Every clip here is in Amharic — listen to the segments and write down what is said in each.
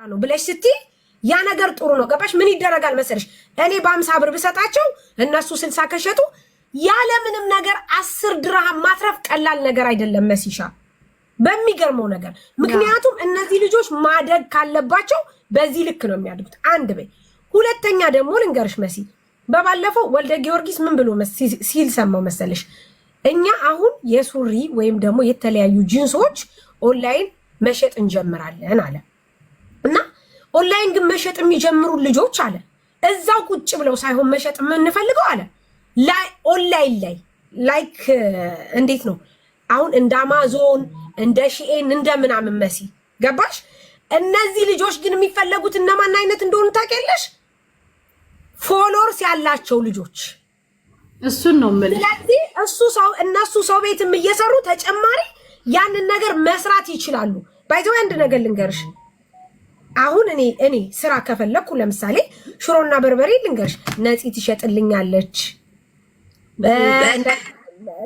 ነው ብለሽ ስትይ ያ ነገር ጥሩ ነው። ገባሽ? ምን ይደረጋል መሰለሽ እኔ በ50 ብር ብሰጣቸው እነሱ 60 ከሸጡ ያለ ምንም ነገር 10 ድርሃም ማትረፍ ቀላል ነገር አይደለም መሲሻ፣ በሚገርመው ነገር። ምክንያቱም እነዚህ ልጆች ማደግ ካለባቸው በዚህ ልክ ነው የሚያድጉት። አንድ በይ። ሁለተኛ ደግሞ ልንገርሽ መሲ፣ በባለፈው ወልደ ጊዮርጊስ ምን ብሎ ሲል ሰማው መሰለሽ? እኛ አሁን የሱሪ ወይም ደግሞ የተለያዩ ጂንሶች ኦንላይን መሸጥ እንጀምራለን አለ እና ኦንላይን ግን መሸጥ የሚጀምሩ ልጆች አለ እዛው ቁጭ ብለው ሳይሆን መሸጥ የምንፈልገው አለ ኦንላይን ላይ ላይክ እንዴት ነው አሁን እንደ አማዞን እንደ ሺኤን እንደ ምናምን መሲ ገባሽ? እነዚህ ልጆች ግን የሚፈለጉት እነማን አይነት እንደሆኑ ታውቂያለሽ? ፎሎወርስ ያላቸው ልጆች። እሱን ነው የምልሽ። ስለዚህ እነሱ ሰው ቤትም እየሰሩ ተጨማሪ ያንን ነገር መስራት ይችላሉ። ባይዘው አንድ ነገር ልንገርሽ፣ አሁን እኔ ስራ ከፈለኩ ለምሳሌ ሽሮና በርበሬ ልንገርሽ፣ ነፂ ትሸጥልኛለች፣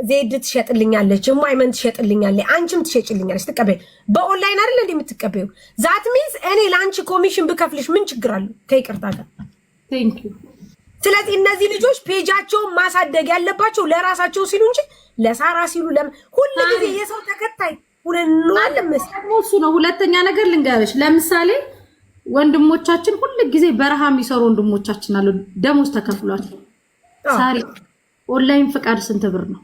ዜድ ትሸጥልኛለች፣ ማይመን ትሸጥልኛለች፣ አንቺም ትሸጥልኛለች። ትቀበይ በኦንላይን አይደል እንዴ የምትቀበዩ? ዛት ሚንስ እኔ ለአንቺ ኮሚሽን ብከፍልሽ ምን ችግር አለው? ከይቅርታ ጋር ቴንክ ዩ። ስለዚህ እነዚህ ልጆች ፔጃቸውን ማሳደግ ያለባቸው ለራሳቸው ሲሉ እንጂ ለሳራ ሲሉ ሁሉ ጊዜ የሰው ተከታይ እሱ ነው። ሁለተኛ ነገር ልንገርሽ፣ ለምሳሌ ወንድሞቻችን ሁሉ ጊዜ በረሃ የሚሰሩ ወንድሞቻችን አሉ፣ ደሞዝ ተከፍሏቸው። ሳሪ ኦንላይን ፍቃድ ስንት ብር ነው?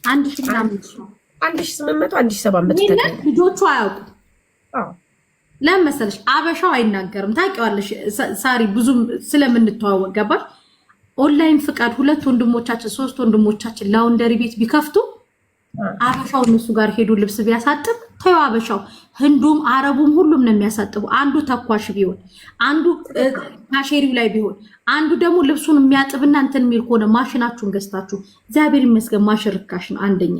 1500 ነው። 1800 1700 ልጆቹ አያውቁም። ለምን መሰለሽ? አበሻው አይናገርም። ታውቂዋለሽ ሳሪ፣ ብዙም ስለምንተዋወቅ ገባሽ? ኦንላይን ፍቃድ 2 ወንድሞቻችን 3 ወንድሞቻችን ላውንደሪ ቤት ቢከፍቱ አበሻው እነሱ ጋር ሄዱ ልብስ ቢያሳጥብ ተይው፣ አበሻው ህንዱም አረቡም ሁሉም ነው የሚያሳጥቡ። አንዱ ተኳሽ ቢሆን፣ አንዱ ካሼሪው ላይ ቢሆን፣ አንዱ ደግሞ ልብሱን የሚያጥብና እንትን የሚል ከሆነ ማሽናችሁን ገዝታችሁ፣ እግዚአብሔር ይመስገን ማሽን ርካሽ ነው። አንደኛ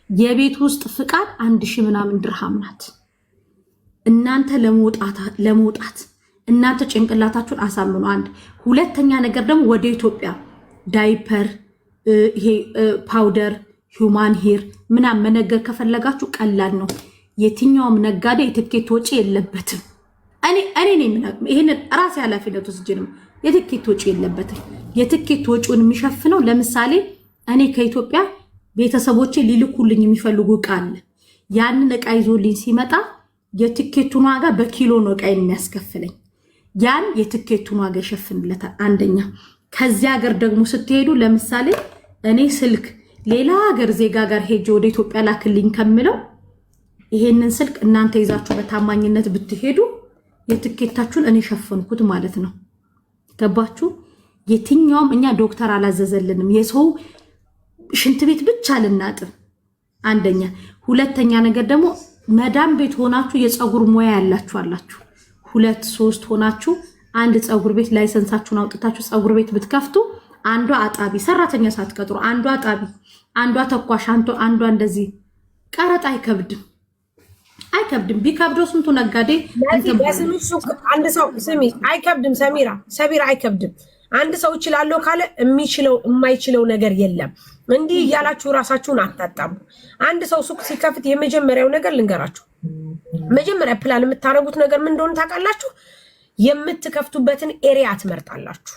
የቤት ውስጥ ፍቃድ 1000 ምናምን ድርሃም ናት። እናንተ ለመውጣት እናንተ ጭንቅላታችሁን አሳምኑ። አንድ ሁለተኛ ነገር ደግሞ ወደ ኢትዮጵያ ዳይፐር፣ ይሄ ፓውደር፣ ሂውማን ሄር ምናምን መነገር ከፈለጋችሁ ቀላል ነው። የትኛውም ነጋዴ የትኬት ወጪ የለበትም። እኔ ነኝ ይሄንን ራሴ ኃላፊነቱ ወስጄንም የትኬት ወጪ የለበትም። የትኬት ወጪውን የሚሸፍነው ለምሳሌ እኔ ከኢትዮጵያ ቤተሰቦቼ ሊልኩልኝ የሚፈልጉ ዕቃ አለ። ያንን ዕቃ ይዞልኝ ሲመጣ የትኬቱን ዋጋ በኪሎ ነው ዕቃ የሚያስከፍለኝ። ያን የትኬቱን ዋጋ ይሸፍንለታል። አንደኛ ከዚያ ሀገር ደግሞ ስትሄዱ ለምሳሌ እኔ ስልክ ሌላ ሀገር ዜጋ ጋር ሄጄ ወደ ኢትዮጵያ ላክልኝ ከምለው ይሄንን ስልክ እናንተ ይዛችሁ በታማኝነት ብትሄዱ የትኬታችሁን እኔ ሸፈንኩት ማለት ነው። ገባችሁ? የትኛውም እኛ ዶክተር አላዘዘልንም። የሰው ሽንት ቤት ብቻ ልናጥብ አንደኛ። ሁለተኛ ነገር ደግሞ መዳም ቤት ሆናችሁ የፀጉር ሙያ ያላችሁ አላችሁ 2 3 ሆናችሁ አንድ ፀጉር ቤት ላይሰንሳችሁን አውጥታችሁ ፀጉር ቤት ብትከፍቱ አንዷ አጣቢ ሰራተኛ ሳትቀጥሩ አንዷ አጣቢ፣ አንዷ ተኳሽ፣ አንዷ እንደዚህ ቀረጥ አይከብድም። ቢከብደው ስንቱ ነጋዴ አንድ ሰው ስሚ፣ አይከብድም። ሰሚራ አይከብድም። አንድ ሰው ይችላል ካለ የሚችለው የማይችለው ነገር የለም። እንዲህ እያላችሁ ራሳችሁን አታጣሙ። አንድ ሰው ሱቅ ሲከፍት የመጀመሪያው ነገር ልንገራችሁ፣ መጀመሪያ ፕላን የምታረጉት ነገር ምን እንደሆነ ታውቃላችሁ? የምትከፍቱበትን ኤሪያ ትመርጣላችሁ።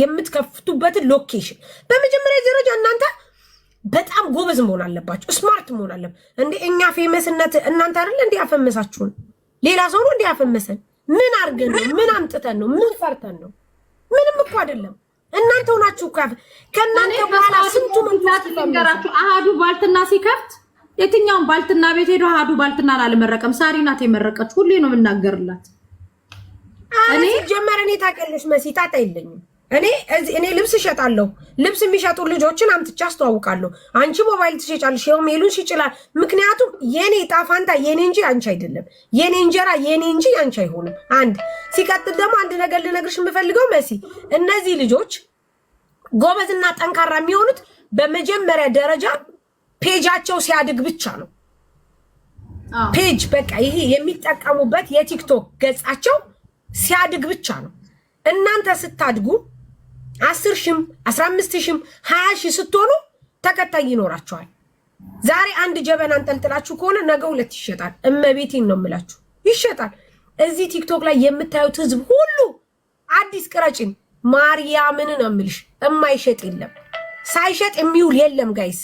የምትከፍቱበትን ሎኬሽን በመጀመሪያ ደረጃ እናንተ በጣም ጎበዝ መሆን አለባችሁ። ስማርት መሆን አለብ እንዴ። እኛ ፌመስነት እናንተ አይደል እንዴ ያፈመሳችሁን? ሌላ ሰው ነው እንዴ ያፈመሰን? ምን አርገን ነው? ምን አምጥተን ነው? ምን ፈርተን ነው? ምንም እኮ አይደለም። እናንተ ሆናችሁ ከእናንተ በኋላ ስንቱ መንግስት ይፈምጋራችሁ። አሃዱ ባልትና ሲከፍት የትኛውን ባልትና ቤት ሄዶ አሃዱ ባልትና አልመረቀም። ሳሪ ናት የመረቀች። ሁሌ ነው የምናገርላት። እኔ ጀመረኔ ታቀለሽ መሲጣጣ የለኝም። እኔ ልብስ እሸጣለሁ። ልብስ የሚሸጡ ልጆችን አምጥቼ አስተዋውቃለሁ። አንቺ ሞባይል ትሸጫለሽ፣ ይኸው ሜሉን ይችላል። ምክንያቱም የኔ ጣፋንታ የኔ እንጂ አንቺ አይደለም። የኔ እንጀራ የኔ እንጂ አንቺ አይሆንም። አንድ ሲቀጥል ደግሞ አንድ ነገር ልነግርሽ የምፈልገው መሲ፣ እነዚህ ልጆች ጎበዝና ጠንካራ የሚሆኑት በመጀመሪያ ደረጃ ፔጃቸው ሲያድግ ብቻ ነው። ፔጅ በቃ ይሄ የሚጠቀሙበት የቲክቶክ ገጻቸው ሲያድግ ብቻ ነው። እናንተ ስታድጉ 10,000 15,000 20,000 ስትሆኑ ተከታይ ይኖራቸዋል። ዛሬ አንድ ጀበና አንጠልጥላችሁ ከሆነ ነገ 2 ይሸጣል። እመቤቴን ነው የምላችሁ፣ ይሸጣል። እዚህ ቲክቶክ ላይ የምታዩት ህዝብ ሁሉ አዲስ ቅረጭን ማርያምን ነው የምልሽ። የማይሸጥ የለም፣ ሳይሸጥ የሚውል የለም ጋይስ።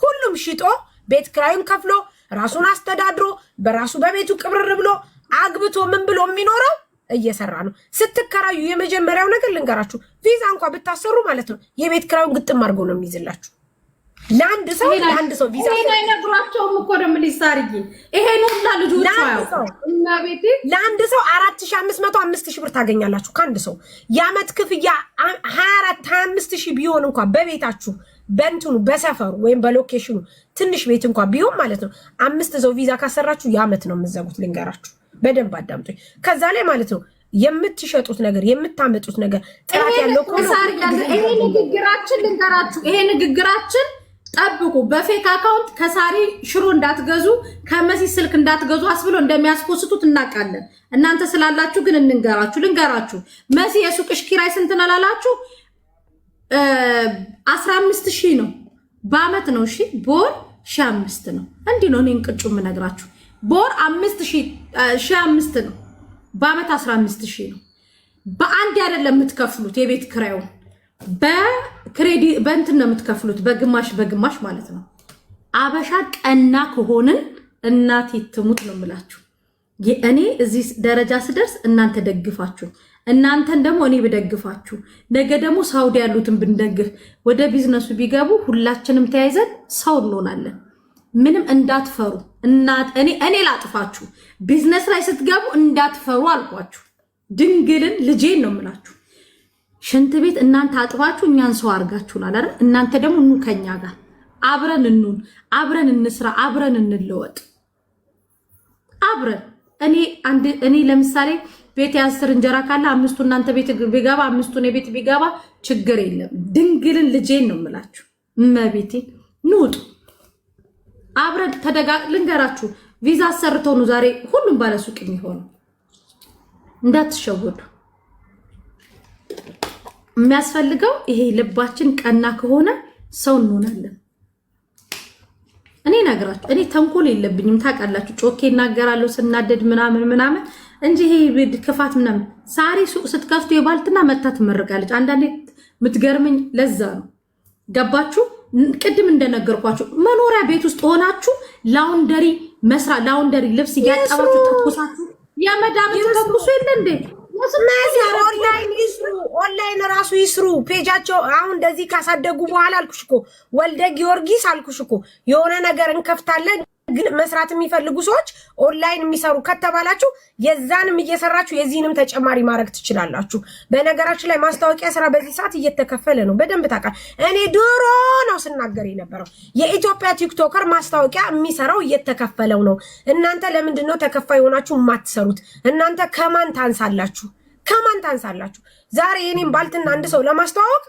ሁሉም ሽጦ ቤት ክራዩን ከፍሎ ራሱን አስተዳድሮ በራሱ በቤቱ ቅብርር ብሎ አግብቶ ምን ብሎ የሚኖረው እየሰራ ነው። ስትከራዩ የመጀመሪያው ነገር ልንገራችሁ፣ ቪዛ እንኳን ብታሰሩ ማለት ነው የቤት ክራዩን ግጥም አድርጎ ነው የሚይዝላችሁ። ለአንድ ሰው ቪዛ አይነግራቸውም እኮ ደም ሊሳርጊ ይሄን ሁላ ልጆች እና ቤቴ ለአንድ ሰው 4500 5000 ብር ታገኛላችሁ ከአንድ ሰው። የዓመት ክፍያ 25,000 ቢሆን እንኳን በቤታችሁ በእንትኑ በሰፈሩ ወይም በሎኬሽኑ ትንሽ ቤት እንኳን ቢሆን ማለት ነው 5 ሰው ቪዛ ካሰራችሁ የዓመት ነው የምትዘጉት። ልንገራችሁ በደንብ አዳምጡኝ። ከዛ ላይ ማለት ነው የምትሸጡት ነገር የምታመጡት ነገር ጥራት ያለው ይሄ ንግግራችን ልንገራችሁ፣ ይሄ ንግግራችን ጠብቁ። በፌክ አካውንት ከሳሪ ሽሮ እንዳትገዙ ከመሲ ስልክ እንዳትገዙ አስብሎ እንደሚያስፖስቱት እናውቃለን። እናንተ ስላላችሁ ግን ልንገራችሁ መሲ የሱቅሽ ኪራይ ስንት ነው ላላችሁ 15,000 ነው በአመት ነው። እሺ በወር 5,000 ነው። እንዲህ ነው እኔን ቅጩ የምነግራችሁ። በወር 5,000 ነው፣ በአመት 15,000 ነው። በአንድ አይደለም የምትከፍሉት የቤት ክራዩ በክሬዲት በእንትን ነው የምትከፍሉት፣ በግማሽ ማለት ነው። አበሻ ቀና ከሆንን እናቴ ትሙት ነው የምላችሁ። እኔ እዚህ ደረጃ ስደርስ እናንተ ደግፋችሁ፣ እናንተን ደግሞ እኔ ብደግፋችሁ፣ ነገ ደግሞ ሳውዲ ያሉትን ብንደግፍ ወደ ቢዝነሱ ቢገቡ ሁላችንም ተያይዘን ሰው እንሆናለን። ምንም እንዳትፈሩ። እኔ ላጥፋችሁ። ቢዝነስ ላይ ስትገቡ እንዳትፈሩ አልኳችሁ። ድንግልን ልጄን ነው የምላችሁ። ሽንት ቤት እናንተ አጥባችሁ እኛን ሰው አድርጋችሁናል አይደል? እናንተ ደግሞ ኑ ከኛ ጋር አብረን እንሁን፣ አብረን እንስራ፣ አብረን እንለወጥ። አብረን እኔ ለምሳሌ ቤት 10 እንጀራ ካለ 5ቱ እናንተ ቤት ቢገባ 5ቱ እኔ ቤት ቢገባ ችግር የለም። ድንግልን ልጄን ነው የምላችሁ። እመቤቴን ንውጡ አብረን ልንገራችሁ። ቪዛ አሰርተው ነው ዛሬ ሁሉም ባለሱቅ የሚሆነው። እንዳትሸወዱ። የሚያስፈልገው ይሄ ልባችን ቀና ከሆነ ሰው እንሆናለን። እኔ ነግራችሁ እኔ ተንኮል የለብኝም ታውቃላችሁ። ጮኬ እናገራለሁ ስናደድ ምናምን እንጂ ይሄ ክፋት ምናምን። ሳሪ ሱቅ ስትከፍቱ የባልትና መታ ትመርቃለች። አንዳንዴ የምትገርመኝ ለዛ ነው። ገባችሁ? ቅድም እንደነገርኳችሁ መኖሪያ ቤት ውስጥ ሆናችሁ ላውንደሪ ልብስ እያጠባችሁ ተኩሳችሁ የመዳም ተኩሱ የለ እንዴ? ኦንላይን ራሱ ይስሩ ፔጃቸው። አሁን እንደዚህ ካሳደጉ በኋላ አልኩሽ እኮ ወልደ ጊዮርጊስ አልኩሽ እኮ የሆነ ነገር እንከፍታለን። ግን መስራት የሚፈልጉ ሰዎች ኦንላይን የሚሰሩ ከተባላችሁ የዛንም እየሰራችሁ የዚህንም ተጨማሪ ማድረግ ትችላላችሁ። በነገራችን ላይ ማስታወቂያ ስራ በዚህ ሰዓት እየተከፈለ ነው። በደንብ ታውቃል። እኔ ድሮ ነው ስናገር የነበረው የኢትዮጵያ ቲክቶከር ማስታወቂያ የሚሰራው እየተከፈለው ነው። እናንተ ለምንድን ነው ተከፋይ ሆናችሁ የማትሰሩት? እናንተ ከማን ታንሳላችሁ? ዛሬ የኔም ባልትና አንድ ሰው ለማስተዋወቅ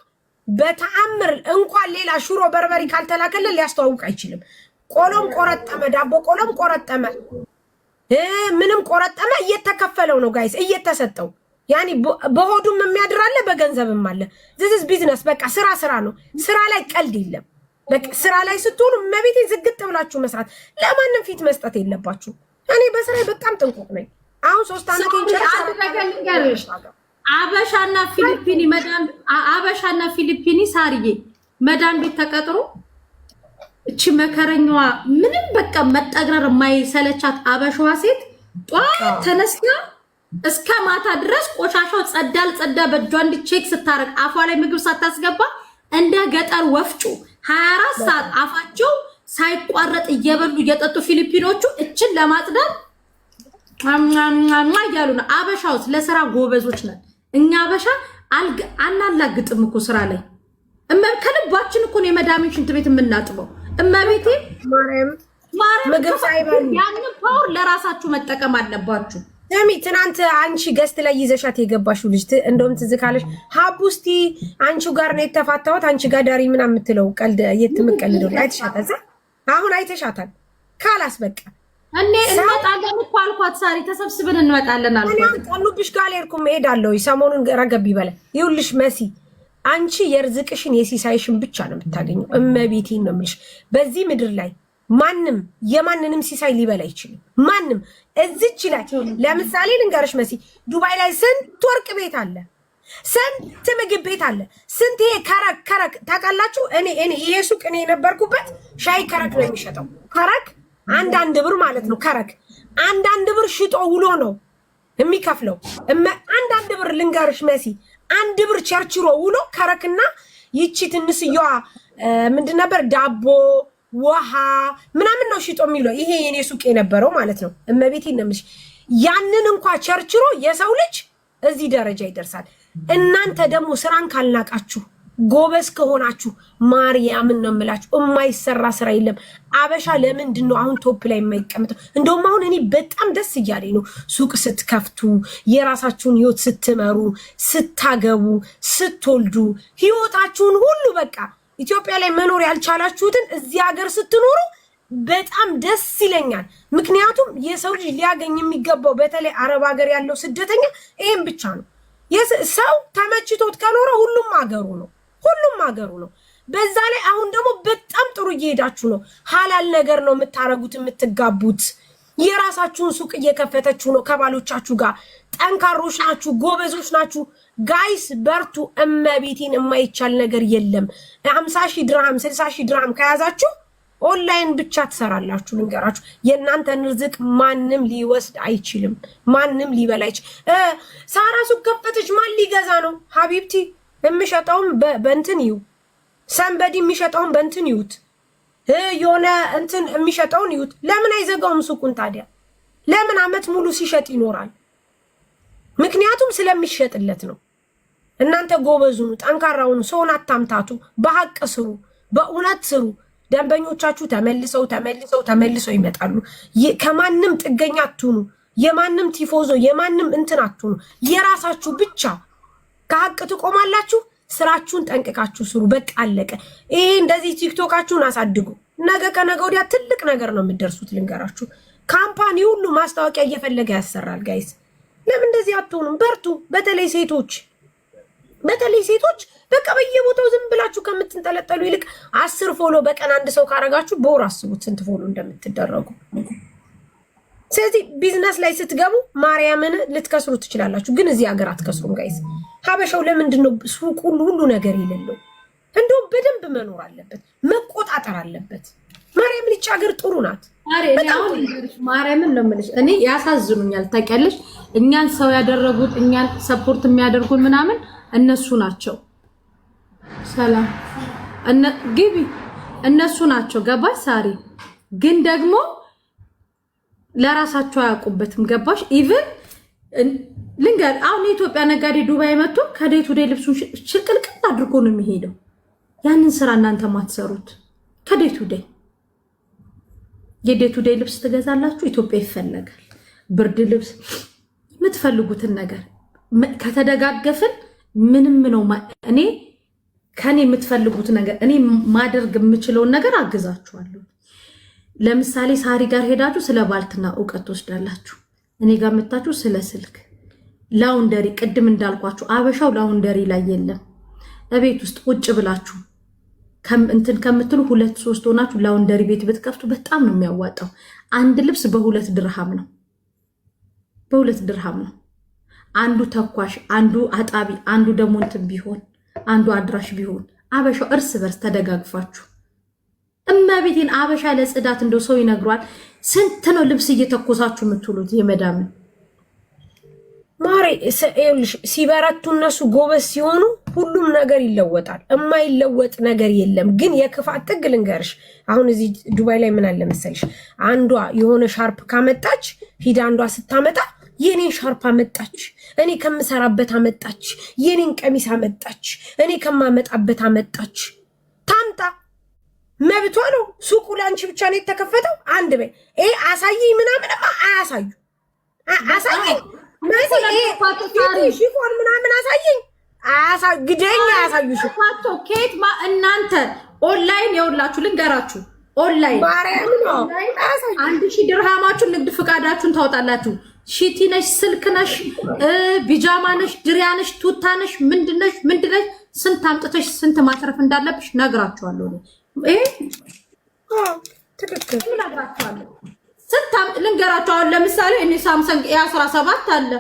በተአምር እንኳን ሌላ ሽሮ በርበሪ ካልተላከለ ሊያስተዋውቅ አይችልም። ቆሎም ቆረጠመ፣ ዳቦ ቆሎም ቆረጠመ፣ ምንም ቆረጠመ እየተከፈለው ነው ጋይስ፣ እየተሰጠው። ያኒ በሆዱም የሚያድራለ በገንዘብም አለ። this ቢዝነስ በቃ ስራ ነው። ስራ ላይ ቀልድ የለም። በቃ ስራ ላይ ስትሆኑ መቤቴን ዝግጥ ብላችሁ መስራት፣ ለማንም ፊት መስጠት የለባችሁ። እኔ በስራዬ በጣም ጥንቁቅ ነኝ። አሁን 3 ዓመት እንጨርሽ አበሻና ፊሊፒኒ ሳርዬ መዳን ቤት ተቀጥሮ እቺ መከረኛዋ ምንም በቃ መጠግረር የማይሰለቻት አበሻዋ ሴት ጧት ተነስታ እስከ ማታ ድረስ ቆሻሻው ጸዳ በእጇ እንዲቼክ ስታረግ አፏ ላይ ምግብ ሳታስገባ እንደ ገጠር ወፍጮ 24 ሰዓት አፋቸው ሳይቋረጥ እየበሉ እየጠጡ ፊሊፒኖቹ እችን ለማጽዳት እያሉ ነው። አበሻውስ ለስራ ጎበዞች ነን እኛ። አበሻ አናላግጥም እኮ ስራ ላይ ከልባችን እኮ ነው የመዳሜን ሽንት ቤት የምናጥበው። እመቤቴ ማርያም ምግብ ሳይበሉ ያንን ፓወር ለራሳችሁ መጠቀም አለባችሁ። ሰሚ ትናንት አንቺ ገስት ላይ ይዘሻት የገባሽው ልጅ እንደውም ትዝ ካለሽ ሀቡስቲ አንቺው ጋር ነው የተፋታሁት አንቺ ጋር ዳሪ ምናምን የምትለው ቀልድ የትምቀልደው አይተሻታል? አሁን አይተሻታል? ካላስ በቃ እኔ እንመጣለን እኮ አልኳት። ሳሪ ተሰብስበን እንመጣለን አልኳት። እኔ ቀኑብሽ ጋር አልሄድኩም እሄዳለሁ። ሰሞኑን ረገብ ይበለ ይውልሽ መሲ አንቺ የርዝቅሽን የሲሳይሽን ብቻ ነው የምታገኘው። እመቤቴን ነው የምልሽ። በዚህ ምድር ላይ ማንም የማንንም ሲሳይ ሊበላ አይችልም። ማንም እዚች ላይ ለምሳሌ ልንገርሽ መሲ ዱባይ ላይ ስንት ወርቅ ቤት አለ፣ ስንት ምግብ ቤት አለ፣ ስንት ይሄ ከረክ ታውቃላችሁ? እኔ ይሄ ሱቅ እኔ የነበርኩበት ሻይ ከረክ ነው የሚሸጠው። ከረክ አንዳንድ ብር ማለት ነው። ከረክ አንዳንድ ብር ሽጦ ውሎ ነው የሚከፍለው። አንዳንድ ብር ልንገርሽ መሲ አንድ ብር ቸርችሮ ውሎ ከረክና ይቺ ትንስየዋ ምንድን ነበር ዳቦ ውሃ ምናምን ነው ሽጦ የሚለው። ይሄ የኔ ሱቅ የነበረው ማለት ነው። እመቤቴን ነው የምልሽ። ያንን እንኳን ቸርችሮ የሰው ልጅ እዚህ ደረጃ ይደርሳል። እናንተ ደግሞ ስራን ካልናቃችሁ ጎበዝ ከሆናችሁ ማርያምን ነው የምላችሁ የማይሰራ ስራ የለም። አበሻ ለምንድን ነው አሁን ቶፕ ላይ የማይቀመጠው? እንደውም አሁን እኔ በጣም ደስ እያለኝ ነው። ሱቅ ስትከፍቱ፣ የራሳችሁን ህይወት ስትመሩ፣ ስታገቡ፣ ስትወልዱ ህይወታችሁን ሁሉ በቃ ኢትዮጵያ ላይ መኖር ያልቻላችሁትን እዚህ ሀገር ስትኖሩ በጣም ደስ ይለኛል። ምክንያቱም የሰው ልጅ ሊያገኝ የሚገባው በተለይ አረብ ሀገር ያለው ስደተኛ ይሄን ብቻ ነው። ሰው ተመችቶት ከኖረ ሁሉም ሀገሩ ነው፣ ሁሉም ሀገሩ ነው። በዛ ላይ አሁን ደግሞ በጣም ጥሩ እየሄዳችሁ ነው። ሐላል ነገር ነው የምታረጉት፣ የምትጋቡት። የራሳችሁን ሱቅ እየከፈተችሁ ነው ከባሎቻችሁ ጋር። ጠንካሮች ናችሁ፣ ጎበዞች ናችሁ። ጋይስ በርቱ። እመቤቴን የማይቻል ነገር የለም። 50,000 ድርሃም 60,000 ድርሃም ከያዛችሁ ኦንላይን ብቻ ትሰራላችሁ። ልንገራችሁ የእናንተን ርዝቅ ማንም ሊወስድ አይችልም፣ ማንም ሊበላ አይችልም። ሳራ ሱቅ ከፈተች፣ ማን ሊገዛ ነው ሀቢብቲ? የሚሸጠውን በእንትን ይዩ፣ ሰንበዲ የሚሸጠውን በእንትን ይዩት፣ የሆነ እንትን የሚሸጠውን ይዩት። ለምን አይዘጋውም ሱቁን ታዲያ? ለምን አመት ሙሉ ሲሸጥ ይኖራል? ምክንያቱም ስለሚሸጥለት ነው። እናንተ ጎበዙኑ፣ ጠንካራውኑ፣ ሰውን አታምታቱ። በሀቅ ስሩ፣ በእውነት ስሩ። ደንበኞቻችሁ ተመልሰው ይመጣሉ። ከማንም ጥገኛ አትሁኑ። የማንም ቲፎዞ የማንም እንትን አትሁኑ። የራሳችሁ ብቻ ከሀቅ ትቆማላችሁ። ስራችሁን ጠንቅቃችሁ ስሩ። በቃ አለቀ። ይሄ እንደዚህ ቲክቶካችሁን አሳድጉ። ነገ ከነገ ወዲያ ትልቅ ነገር ነው የምትደርሱት። ልንገራችሁ ካምፓኒ ሁሉ ማስታወቂያ እየፈለገ ያሰራል። ጋይስ ለምን እንደዚህ አትሆኑም? በርቱ። በተለይ ሴቶች በቃ በየቦታው ዝም ብላችሁ ከምትንጠለጠሉ ይልቅ 10 ፎሎ በቀን አንድ ሰው ካረጋችሁ በወር አስቡት ስንት ፎሎ እንደምትደረጉ። ስለዚህ ቢዝነስ ላይ ስትገቡ ማርያምን ልትከስሩ ትችላላችሁ፣ ግን እዚህ ሀገር አትከስሩም ጋይስ። ሀበሻው ለምንድን ነው ሱቅ ሁሉ ነገር የሌለው? እንደውም በደንብ መኖር አለበት፣ መቆጣጠር አለበት። ማርያም ልጅ ሀገር ጥሩ ናት። ማርያምን ነው የምልሽ። እኔ ያሳዝኑኛል ታውቂያለሽ። እኛን ሰው ያደረጉት እኛን ሰፖርት የሚያደርጉን ምናምን እነሱ ናቸው። ሰላም ግቢ እነሱ ናቸው። ገባሽ ሳሪ? ግን ደግሞ ለራሳቸው አያውቁበትም። ገባሽ? ኢቭን ልንገር አሁን የኢትዮጵያ ነጋዴ ዱባይ መጥቶ ከዴቱ ዴይ ልብሱን ሽቅልቅል አድርጎ ነው የሚሄደው። ያንን ስራ እናንተ ማትሰሩት ከዴቱ ዴይ የዴቱ ዴይ ልብስ ትገዛላችሁ። ኢትዮጵያ ይፈለጋል። ብርድ ልብስ የምትፈልጉትን ነገር ከተደጋገፍን ምንም ነው። እኔ ከኔ የምትፈልጉት ነገር እኔ ማደርግ የምችለውን ነገር አግዛችኋለሁ። ለምሳሌ ሳሪ ጋር ሄዳችሁ ስለ ባልትና እውቀት ትወስዳላችሁ። እኔ ጋር መጣችሁ ስለ ስልክ ላውንደሪ፣ ቅድም እንዳልኳችሁ አበሻው ላውንደሪ ላይ የለም። እቤት ውስጥ ቁጭ ብላችሁ እንትን ከምትሉ 2-3 ሆናችሁ ላውንደሪ ቤት ብትከፍቱ በጣም ነው የሚያዋጣው። አንድ ልብስ በ2 ድርሃም ነው፣ በ2 ድርሃም ነው። አንዱ ተኳሽ፣ አንዱ አጣቢ፣ አንዱ ደግሞ እንትን ቢሆን፣ አንዱ አድራሽ ቢሆን፣ አበሻው እርስ በርስ ተደጋግፋችሁ እመቤቴን አበሻ ለጽዳት እንደው ሰው ይነግሯል። ስንት ነው ልብስ እየተኮሳችሁ የምትሉት የመዳምን ማሬ። ሲበረቱ እነሱ ጎበዝ ሲሆኑ ሁሉም ነገር ይለወጣል። የማይለወጥ ነገር የለም። ግን የክፋት ጥግ ልንገርሽ። አሁን እዚህ ዱባይ ላይ ምን አለ መሰልሽ፣ አንዷ የሆነ ሻርፕ ካመጣች ሂዳ አንዷ ስታመጣ የኔን ሻርፕ አመጣች፣ እኔ ከምሰራበት አመጣች፣ የኔን ቀሚስ አመጣች፣ እኔ ከማመጣበት አመጣች። ታምጣ መብቷ ነው። ሱቁ ላንቺ ብቻ ነው የተከፈተው። አንድ በይ ይሄ አሳይኝ ምናምንማ አያሳዩ አሳይኝ ሽፎን ምናምን አሳይኝ ግደኛ ያሳዩሽ ፋቶ ኬት እናንተ ኦንላይን የውላችሁ ልንገራችሁ። ኦንላይን 1000 ድርሃማችሁን ንግድ ፍቃዳችሁን ታወጣላችሁ። ሺቲ ነሽ፣ ስልክ ነሽ፣ ቢጃማ ነሽ፣ ድሪያ ነሽ፣ ቱታ ነሽ፣ ምንድነሽ ስንት አምጥተሽ ስንት ማትረፍ እንዳለብሽ ነግራችኋለሁ። ትክክል እነግራቸዋለሁ። ልንገራቸው። አሁን ለምሳሌ እኔ ሳምሰንግ ኤ17 አለ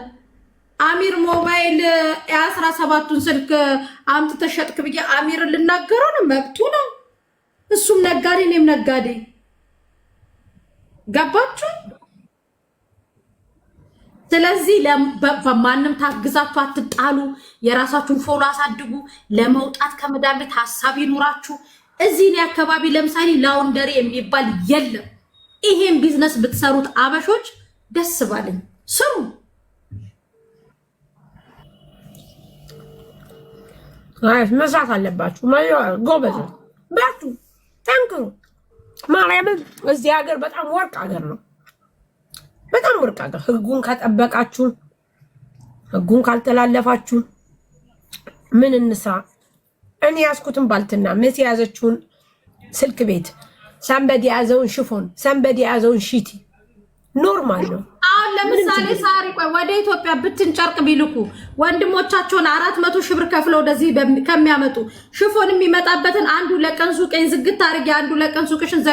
አሚር ሞባይል ኤ17ቱን ስልክ አምጥተሽ ሸጥክ ብዬ አሚርን ልናገረው ነው? መብቱ ነው። እሱም ነጋዴ እኔም ነጋዴ። ገባችሁ? ስለዚህ በማንም ታግዛችሁ አትጣሉ። የራሳችሁን ፎሎ አሳድጉ። ለመውጣት ከመዳን ቤት ሀሳብ ይኑራችሁ። እዚህ እኔ አካባቢ ለምሳሌ ላውንደሪ የሚባል የለም። ይሄን ቢዝነስ ብትሰሩት አበሾች ደስ ባለኝ። ስሩ። መስራት አለባችሁ። ጎበዝ በርቱ፣ ጠንክሩ። ማርያምን እዚህ ሀገር በጣም ወርቅ ሀገር ነው። በጣም ወርቅ ሀገር። ህጉን ከጠበቃችሁ፣ ህጉን ካልተላለፋችሁ ምን እንስራ? እኔ ያዝኩትን ባልትና መሲ የያዘችውን ስልክ ቤት፣ ሰንበድ የያዘውን ሽፎን፣ ሰንበድ የያዘውን ሺቲ ኖርማል ነው። አሁን ለምሳሌ ሳሪ ቆይ ወደ ኢትዮጵያ ብትንጨርቅ ቢልኩ ወንድሞቻቸውን 400 ሺህ ብር ከፍለው ወደዚህ ከሚያመጡ ሽፎን የሚመጣበትን አንዱ ለቀን ሱቄን ዝግት አድርጌ አንዱ ለቀን ሱቅሽን